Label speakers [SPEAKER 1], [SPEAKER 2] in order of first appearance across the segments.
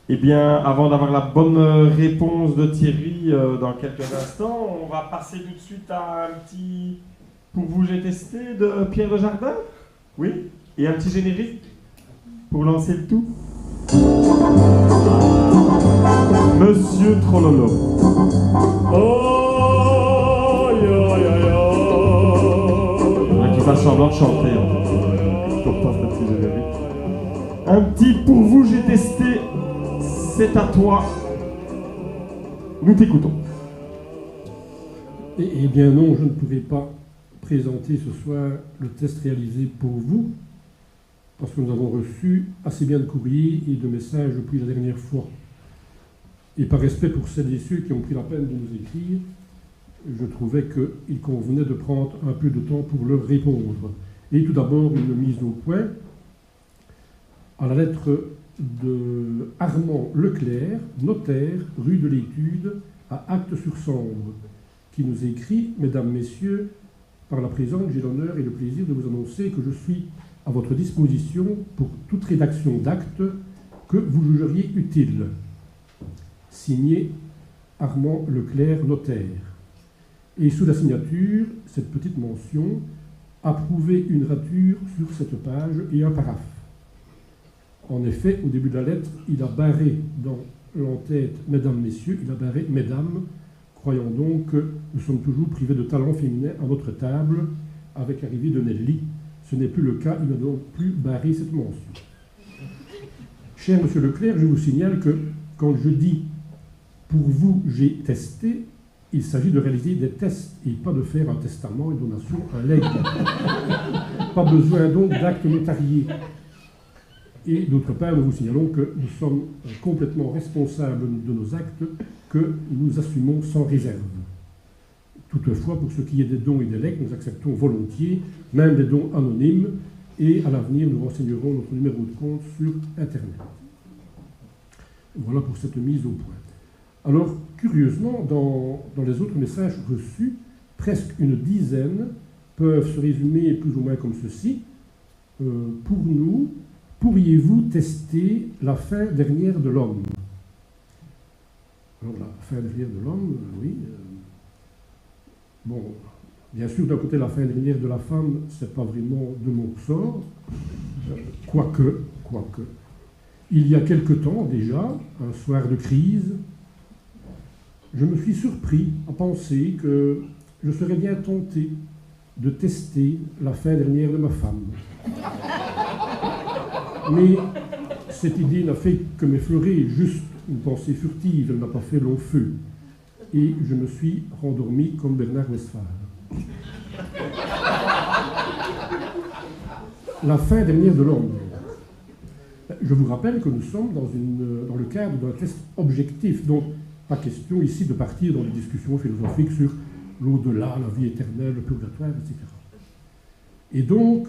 [SPEAKER 1] Eh bien, avant d'avoir la bonne réponse de Thierry dans quelques instants, on va passer tout de suite à un petit pour vous j'ai testé de Pierre Desjardins. Oui. Et un petit générique pour lancer le tout. Monsieur Trololo. Oh, qui fasse semblant de chanter. Pourtant, ce petit générique. Un petit pour vous j'ai testé. C'est à toi. Nous t'écoutons.
[SPEAKER 2] Eh bien non, je ne pouvais pas présenter ce soir le test réalisé pour vous, parce que nous avons reçu assez bien de courriers et de messages depuis la dernière fois. Et par respect pour celles et ceux qui ont pris la peine de nous écrire, je trouvais qu'il convenait de prendre un peu de temps pour leur répondre. Et tout d'abord, une mise au point à la lettre de Armand Leclerc, notaire, rue de l'Étude, à Actes-sur-Sambre, qui nous écrit « Mesdames, Messieurs, par la présente, j'ai l'honneur et le plaisir de vous annoncer que je suis à votre disposition pour toute rédaction d'actes que vous jugeriez utile. » Signé Armand Leclerc, notaire. Et sous la signature, cette petite mention « Approuver une rature sur cette page et un paraphe ». En effet, au début de la lettre, il a barré dans l'entête « Mesdames, Messieurs », il a barré « Mesdames », croyant donc que nous sommes toujours privés de talent féminin à notre table avec l'arrivée de Nelly. Ce n'est plus le cas, il n'a donc plus barré cette mention. Cher Monsieur Leclerc, je vous signale que quand je dis « pour vous, j'ai testé », il s'agit de réaliser des tests et pas de faire un testament, une donation, un legs. Pas besoin donc d'actes notariés. Et d'autre part, nous vous signalons que nous sommes complètement responsables de nos actes que nous assumons sans réserve. Toutefois, pour ce qui est des dons et des legs, nous acceptons volontiers, même des dons anonymes, et à l'avenir, nous renseignerons notre numéro de compte sur Internet. Voilà pour cette mise au point. Alors, curieusement, dans les autres messages reçus, presque une dizaine peuvent se résumer plus ou moins comme ceci. Pour nous, pourriez-vous tester la fin dernière de l'homme? Alors, la fin dernière de l'homme, oui. Bon, bien sûr, d'un côté, la fin dernière de la femme, c'est pas vraiment de mon ressort. Quoique. Il y a quelque temps déjà, un soir de crise, je me suis surpris à penser que je serais bien tenté de tester la fin dernière de ma femme. Mais cette idée n'a fait que m'effleurer, juste une pensée furtive, elle n'a pas fait long feu. Et je me suis rendormi comme Bernard Westphal. La fin dernière de l'homme. Je vous rappelle que nous sommes dans le cadre d'un test objectif, donc pas question ici de partir dans des discussions philosophiques sur l'au-delà, la vie éternelle, le purgatoire, etc. Et donc,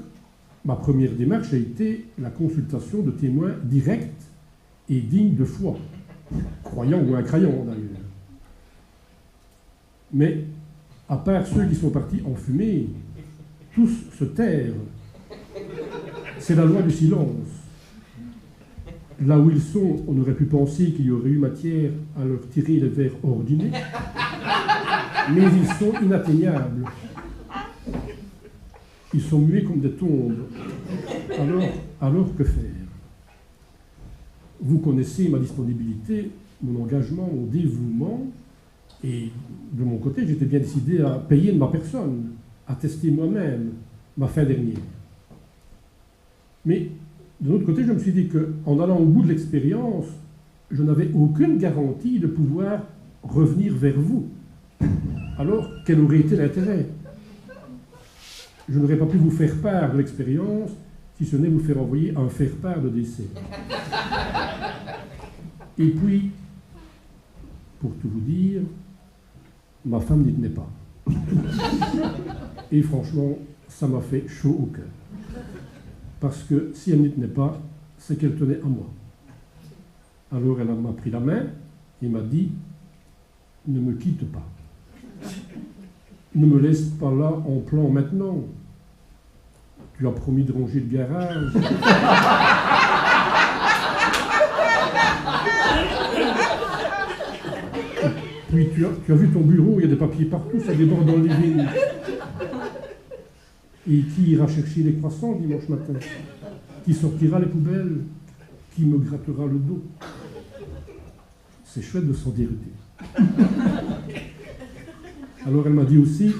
[SPEAKER 2] ma première démarche a été la consultation de témoins directs et dignes de foi, croyants ou incroyants d'ailleurs. Mais, à part ceux qui sont partis en fumée, tous se tairent. C'est la loi du silence. Là où ils sont, on aurait pu penser qu'il y aurait eu matière à leur tirer les vers hors du nez, mais ils sont inatteignables. Ils sont muets comme des tombes. Alors que faire? Vous connaissez ma disponibilité, mon engagement, mon dévouement, et de mon côté, j'étais bien décidé à payer de ma personne, à tester moi-même ma fin dernière. Mais de l'autre côté, je me suis dit qu'en allant au bout de l'expérience, je n'avais aucune garantie de pouvoir revenir vers vous. Alors, quel aurait été l'intérêt? Je n'aurais pas pu vous faire part de l'expérience, si ce n'est vous faire envoyer un faire-part de décès. Et puis, pour tout vous dire, ma femme n'y tenait pas. Et franchement, ça m'a fait chaud au cœur. Parce que si elle n'y tenait pas, c'est qu'elle tenait à moi. Alors elle m'a pris la main et m'a dit « Ne me quitte pas. Ne me laisse pas là en plan maintenant. Tu as promis de ranger le garage. » puis tu as vu ton bureau, il y a des papiers partout, ça déborde dans les vignes. Et qui ira chercher les croissants dimanche matin? Qui sortira les poubelles? Qui me grattera le dos? C'est chouette de s'en dérouter. Alors elle m'a dit aussi,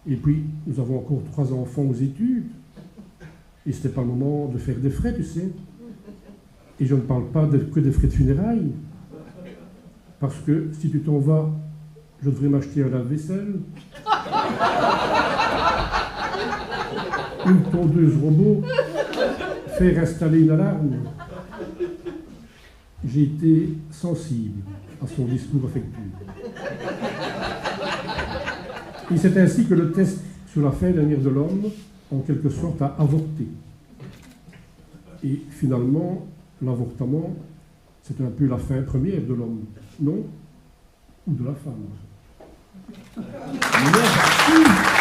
[SPEAKER 2] et puis nous avons encore 3 enfants aux études, et c'était pas le moment de faire des frais, tu sais. Et je ne parle pas que des frais de funérailles, parce que si tu t'en vas, je devrais m'acheter un lave-vaisselle, une tondeuse robot, faire installer une alarme. J'ai été sensible à son discours affectueux. Et c'est ainsi que le test sur la fin dernière de l'homme, en quelque sorte, a avorté. Et finalement, l'avortement, c'est un peu la fin première de l'homme, non? Ou de la femme. Merci.